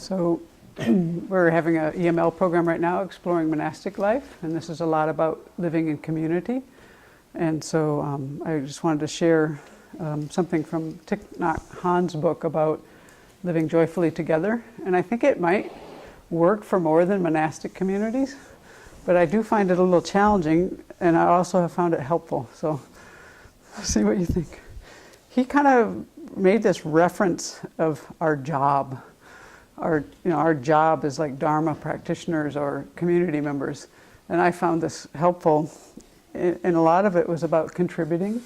So we're having an EML program right now, exploring monastic life, and this is a lot about living in community. And so I just wanted to share something from Thich Nhat Hanh's book about living joyfully together. And I think it might work for more than monastic communities, but I do find it a little challenging, and I also have found it helpful. So see what you think. He kind of made this reference of our job. Our job is like Dharma practitioners or community members. And I found this helpful. And a lot of it was about contributing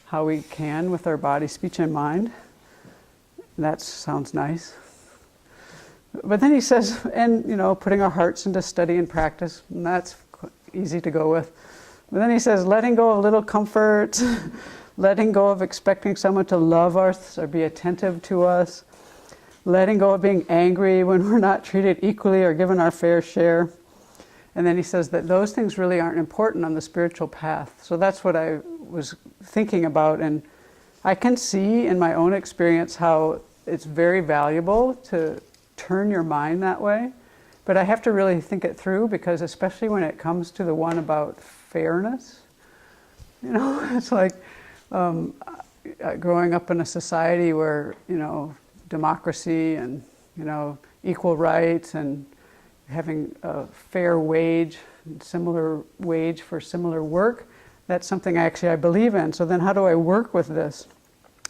how we can with our body, speech, and mind. That sounds nice. But then he says, and putting our hearts into study and practice, and that's easy to go with. But then he says, letting go of little comfort, letting go of expecting someone to love us or be attentive to us, letting go of being angry when we're not treated equally or given our fair share. And then he says that those things really aren't important on the spiritual path. So that's what I was thinking about. And I can see in my own experience how it's very valuable to turn your mind that way. But I have to really think it through, because especially when it comes to the one about fairness, it's like growing up in a society where, democracy and, equal rights and having a fair wage, similar wage for similar work, that's something I believe in. So then how do I work with this?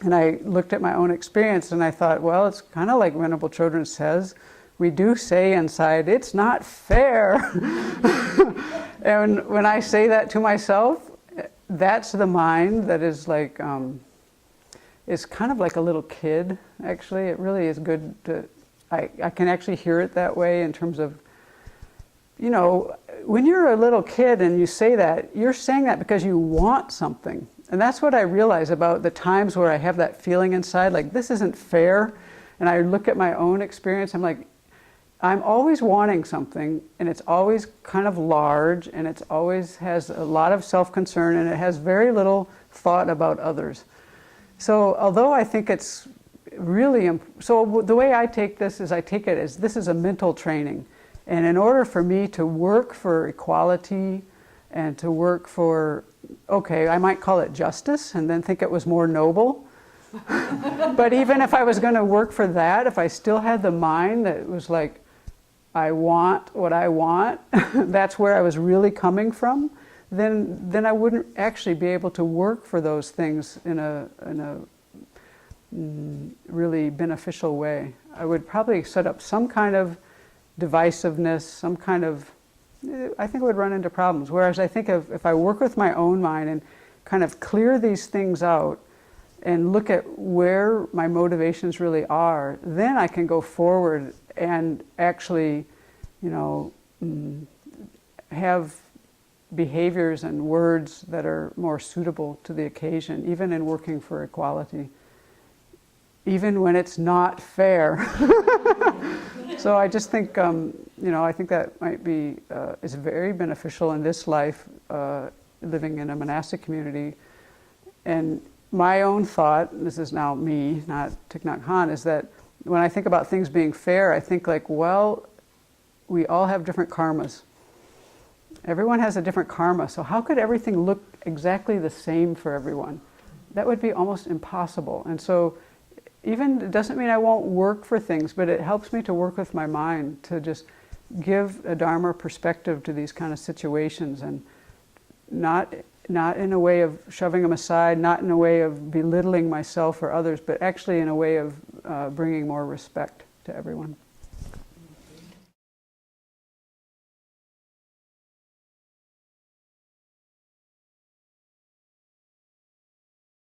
And I looked at my own experience and I thought, well, it's kind of like Venerable Chodron says, we do say inside, it's not fair. And when I say that to myself, that's the mind that is like, is kind of like a little kid, actually. It really is good to, I can actually hear it that way in terms of, when you're a little kid and you say that, you're saying that because you want something. And that's what I realize about the times where I have that feeling inside, like this isn't fair. And I look at my own experience, I'm like, I'm always wanting something, and it's always kind of large, and it always has a lot of self-concern, and it has very little thought about others. So although I think it's really, so the way I take this is this is a mental training. And in order for me to work for equality and to work for, okay, I might call it justice and then think it was more noble. But even if I was going to work for that, if I still had the mind that was like, I want what I want, that's where I was really coming from, then I wouldn't actually be able to work for those things in a really beneficial way. I would probably set up some kind of divisiveness, some kind of, I think I would run into problems. Whereas I think if I work with my own mind and kind of clear these things out and look at where my motivations really are, then I can go forward and actually, have behaviors and words that are more suitable to the occasion, even in working for equality, even when it's not fair. So I just think, I think that might be, is very beneficial in this life, living in a monastic community. And my own thought, this is now me, not Thich Nhat Hanh, is that when I think about things being fair, I think like, well, we all have different karmas. Everyone has a different karma, so how could everything look exactly the same for everyone? That would be almost impossible. And so even, it doesn't mean I won't work for things, but it helps me to work with my mind, to just give a Dharma perspective to these kind of situations, and not in a way of shoving them aside, not in a way of belittling myself or others, but actually in a way of bringing more respect to everyone.